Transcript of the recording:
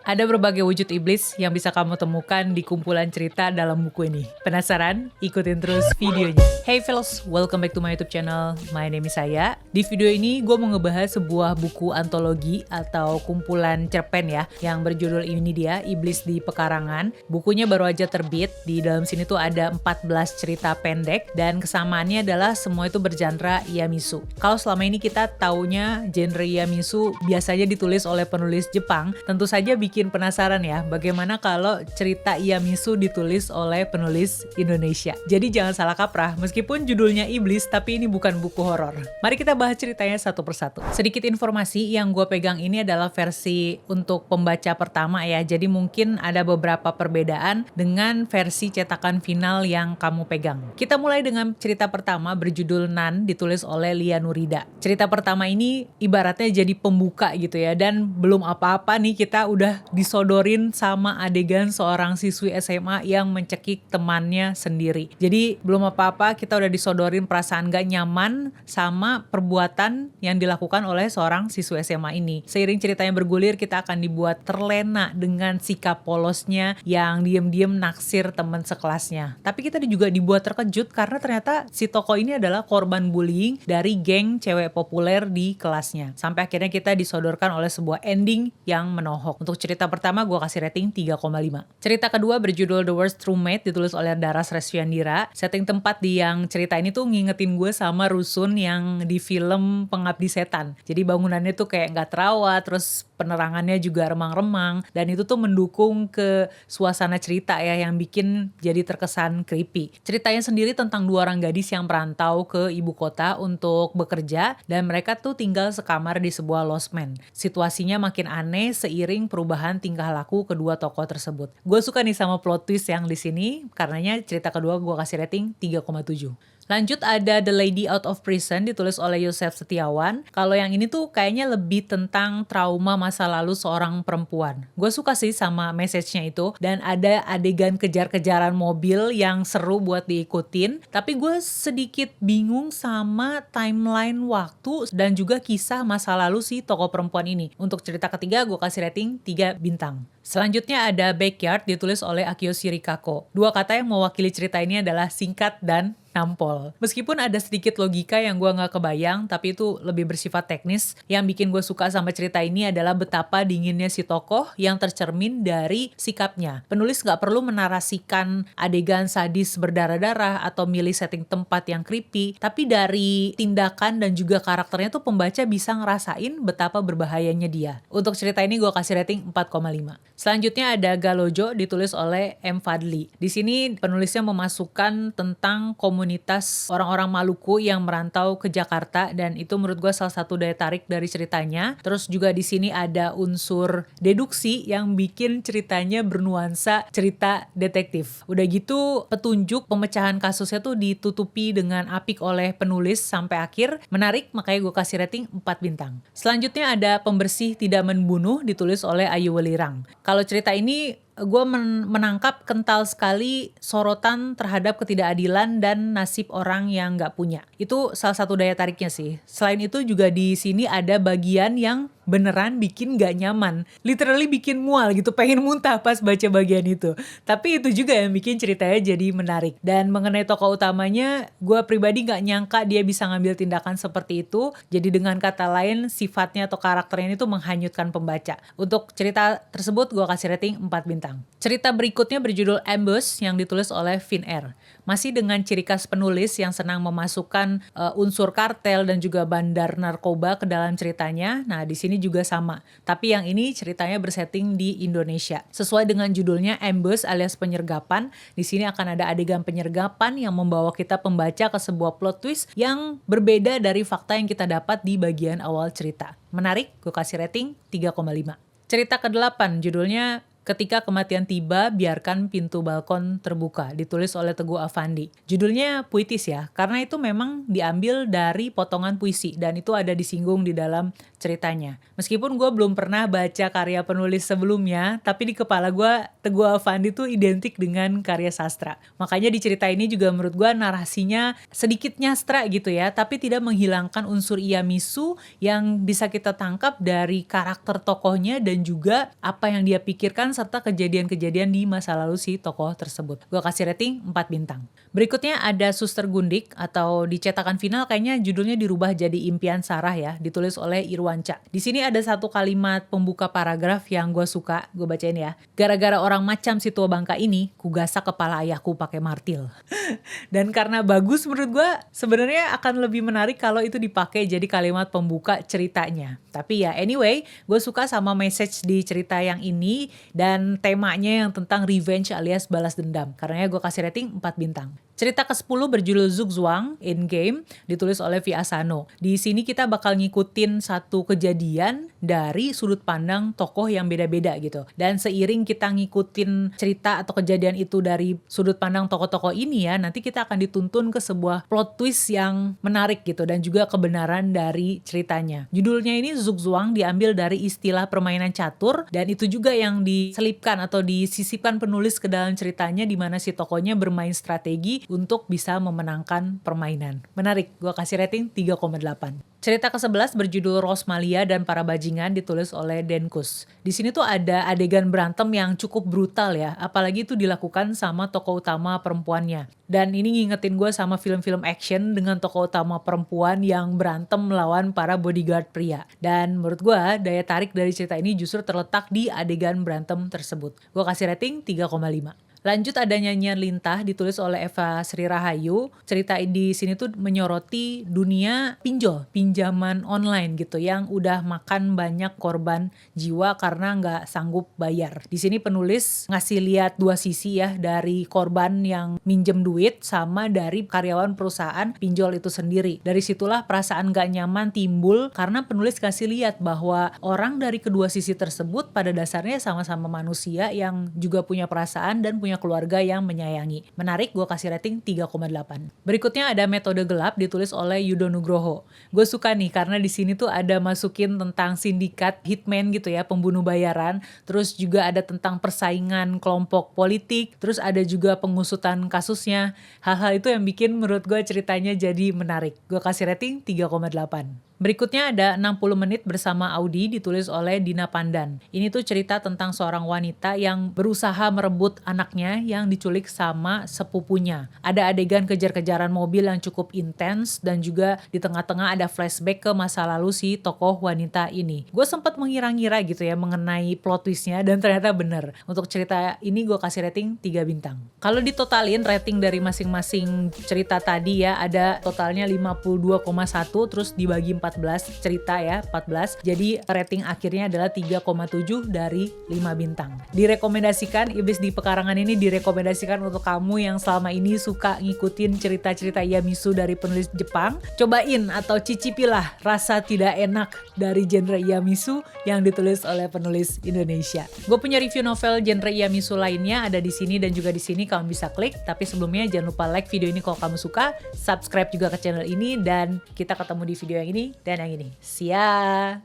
Ada berbagai wujud iblis yang bisa kamu temukan di kumpulan cerita dalam buku ini. Penasaran? Ikutin terus videonya. Hey fellows, welcome back to my YouTube channel. My name is Saya. Di video ini gue mau ngebahas sebuah buku antologi atau kumpulan cerpen ya, yang berjudul ini dia, Iblis di Pekarangan. Bukunya baru aja terbit. Di dalam sini tuh ada 14 cerita pendek dan kesamaannya adalah semua itu bergenre Yamisu. Kalau selama ini kita taunya genre Yamisu biasanya ditulis oleh penulis Jepang, tentu saja bikin penasaran ya, bagaimana kalau cerita Yamisu ditulis oleh penulis Indonesia. Jadi jangan salah kaprah, meskipun judulnya Iblis, tapi ini bukan buku horor. Mari kita bahas ceritanya satu persatu. Sedikit informasi, yang gue pegang ini adalah versi untuk pembaca pertama ya, jadi mungkin ada beberapa perbedaan dengan versi cetakan final yang kamu pegang. Kita mulai dengan cerita pertama berjudul Nan, ditulis oleh Lia Nurida. Cerita pertama ini ibaratnya jadi pembuka gitu ya, dan belum apa-apa nih kita udah disodorin sama adegan seorang siswi SMA yang mencekik temannya sendiri. Jadi belum apa-apa kita udah disodorin perasaan gak nyaman sama perbuatan yang dilakukan oleh seorang siswi SMA ini. Seiring ceritanya bergulir, kita akan dibuat terlena dengan sikap polosnya yang diem-diem naksir teman sekelasnya. Tapi kita juga dibuat terkejut karena ternyata si tokoh ini adalah korban bullying dari geng cewek populer di kelasnya. Sampai akhirnya kita disodorkan oleh sebuah ending yang menohok. Untuk cerita pertama gue kasih rating 3,5. Cerita kedua berjudul The Worst Roommate, ditulis oleh Daras Resviandira. Setting tempat di yang cerita ini tuh ngingetin gue sama Rusun yang di film Pengabdi Setan. Jadi bangunannya tuh kayak gak terawat, terus penerangannya juga remang-remang, dan itu tuh mendukung ke suasana cerita ya, yang bikin jadi terkesan creepy. Ceritanya sendiri tentang dua orang gadis yang merantau ke ibu kota untuk bekerja, dan mereka tuh tinggal sekamar di sebuah losmen. Situasinya makin aneh seiring perubahan tingkah laku kedua tokoh tersebut. Gue suka nih sama plot twist yang di sini, karenanya cerita kedua gue kasih rating 3,7. Lanjut ada The Lady Out of Prison, ditulis oleh Yosef Setiawan. Kalau yang ini tuh kayaknya lebih tentang trauma masa lalu seorang perempuan. Gue suka sih sama message-nya itu, dan ada adegan kejar-kejaran mobil yang seru buat diikutin. Tapi gue sedikit bingung sama timeline waktu dan juga kisah masa lalu si tokoh perempuan ini. Untuk cerita ketiga gue kasih rating 3 bintang. Selanjutnya ada Backyard, ditulis oleh Akio Shirikako. Dua kata yang mewakili cerita ini adalah singkat dan nampol. Meskipun ada sedikit logika yang gue gak kebayang, tapi itu lebih bersifat teknis. Yang bikin gue suka sama cerita ini adalah betapa dinginnya si tokoh yang tercermin dari sikapnya. Penulis gak perlu menarasikan adegan sadis berdarah-darah atau milih setting tempat yang creepy, tapi dari tindakan dan juga karakternya tuh pembaca bisa ngerasain betapa berbahayanya dia. Untuk cerita ini gue kasih rating 4,5. Selanjutnya ada Galojo, ditulis oleh M. Fadli. Di sini penulisnya memasukkan tentang komunitas orang-orang Maluku yang merantau ke Jakarta, dan itu menurut gue salah satu daya tarik dari ceritanya. Terus juga di sini ada unsur deduksi yang bikin ceritanya bernuansa cerita detektif. Udah gitu petunjuk pemecahan kasusnya tuh ditutupi dengan apik oleh penulis sampai akhir. Menarik, makanya gue kasih rating 4 bintang. Selanjutnya ada Pembersih Tidak Membunuh, ditulis oleh Ayu Welirang. Kalau cerita ini gue menangkap kental sekali sorotan terhadap ketidakadilan dan nasib orang yang gak punya. Itu salah satu daya tariknya sih. Selain itu juga di sini ada bagian yang beneran bikin gak nyaman. Literally bikin mual gitu, pengen muntah pas baca bagian itu. Tapi itu juga yang bikin ceritanya jadi menarik. Dan mengenai tokoh utamanya, gue pribadi gak nyangka dia bisa ngambil tindakan seperti itu. Jadi dengan kata lain, sifatnya atau karakternya itu menghanyutkan pembaca. Untuk cerita tersebut gue kasih rating 4 bintang. Cerita berikutnya berjudul Ambush yang ditulis oleh Fin R. Masih dengan ciri khas penulis yang senang memasukkan unsur kartel dan juga bandar narkoba ke dalam ceritanya. Nah, di sini juga sama. Tapi yang ini ceritanya bersetting di Indonesia. Sesuai dengan judulnya Ambush alias penyergapan, di sini akan ada adegan penyergapan yang membawa kita pembaca ke sebuah plot twist yang berbeda dari fakta yang kita dapat di bagian awal cerita. Menarik, gue kasih rating 3,5. Cerita ke-8 judulnya Ketika Kematian Tiba, Biarkan Pintu Balkon Terbuka, ditulis oleh Teguh Afandi. Judulnya puitis ya, karena itu memang diambil dari potongan puisi dan itu ada disinggung di dalam ceritanya. Meskipun gue belum pernah baca karya penulis sebelumnya, tapi di kepala gue Teguh Alfandi tuh identik dengan karya sastra. Makanya di cerita ini juga menurut gue narasinya sedikit nyastra gitu ya, tapi tidak menghilangkan unsur Iyamisu yang bisa kita tangkap dari karakter tokohnya dan juga apa yang dia pikirkan serta kejadian-kejadian di masa lalu si tokoh tersebut. Gue kasih rating 4 bintang. Berikutnya ada Suster Gundik, atau di cetakan final kayaknya judulnya dirubah jadi Impian Sarah ya, ditulis oleh Irwanca. Di sini ada satu kalimat pembuka paragraf yang gue suka, gue bacain ya. Gara-gara orang macam si tua bangka ini, kugasak kepala ayahku pakai martil. Dan karena bagus menurut gue, sebenarnya akan lebih menarik kalau itu dipakai jadi kalimat pembuka ceritanya. Tapi ya anyway, gue suka sama message di cerita yang ini dan temanya yang tentang revenge alias balas dendam. Karena gue kasih rating 4 bintang. Cerita ke-10 berjudul Zugzwang in Game, ditulis oleh Vi Asano. Di sini kita bakal ngikutin satu kejadian dari sudut pandang tokoh yang beda-beda gitu. Dan seiring kita ngikutin cerita atau kejadian itu dari sudut pandang tokoh-tokoh ini ya, nanti kita akan dituntun ke sebuah plot twist yang menarik gitu dan juga kebenaran dari ceritanya. Judulnya ini Zugzwang diambil dari istilah permainan catur dan itu juga yang diselipkan atau disisipkan penulis ke dalam ceritanya di mana si tokohnya bermain strategi untuk bisa memenangkan permainan. Menarik, gue kasih rating 3,8. Cerita ke-11 berjudul Rosmalia dan Para Bajingan, ditulis oleh Denkus. Di sini tuh ada adegan berantem yang cukup brutal ya, apalagi itu dilakukan sama tokoh utama perempuannya. Dan ini ngingetin gue sama film-film action dengan tokoh utama perempuan yang berantem melawan para bodyguard pria. Dan menurut gue, daya tarik dari cerita ini justru terletak di adegan berantem tersebut. Gue kasih rating 3,5. Lanjut ada Nyanyian Lintah, ditulis oleh Eva Sri Rahayu. Cerita di sini tuh menyoroti dunia pinjaman online gitu yang udah makan banyak korban jiwa karena nggak sanggup bayar. Di sini penulis ngasih lihat dua sisi ya, dari korban yang minjem duit sama dari karyawan perusahaan pinjol itu sendiri. Dari situlah perasaan nggak nyaman timbul karena penulis kasih lihat bahwa orang dari kedua sisi tersebut pada dasarnya sama-sama manusia yang juga punya perasaan dan punya keluarga yang menyayangi. Menarik, gue kasih rating 3,8. Berikutnya ada Metode Gelap, ditulis oleh Yudo Nugroho. Gue suka nih karena di sini tuh ada masukin tentang sindikat hitman gitu ya, pembunuh bayaran. Terus juga ada tentang persaingan kelompok politik. Terus ada juga pengusutan kasusnya. Hal-hal itu yang bikin menurut gue ceritanya jadi menarik. Gue kasih rating 3,8. Berikutnya ada 60 menit bersama Audi, ditulis oleh Dina Pandan. Ini tuh cerita tentang seorang wanita yang berusaha merebut anaknya yang diculik sama sepupunya. Ada adegan kejar-kejaran mobil yang cukup intens dan juga di tengah-tengah ada flashback ke masa lalu si tokoh wanita ini. Gue sempat mengira-ngira gitu ya mengenai plot twistnya dan ternyata bener. Untuk cerita ini gue kasih rating 3 bintang. Kalau ditotalin rating dari masing-masing cerita tadi ya, ada totalnya 52,1 terus dibagi 14 cerita ya, 14. Jadi rating akhirnya adalah 3,7 dari 5 bintang. Direkomendasikan, Iblis di Pekarangan ini direkomendasikan untuk kamu yang selama ini suka ngikutin cerita-cerita Iyamisu dari penulis Jepang. Cobain atau cicipilah rasa tidak enak dari genre Iyamisu yang ditulis oleh penulis Indonesia. Gue punya review novel genre Iyamisu lainnya ada di sini dan juga di sini kamu bisa klik. Tapi sebelumnya jangan lupa like video ini kalau kamu suka, subscribe juga ke channel ini dan kita ketemu di video yang ini dan yang ini. See ya!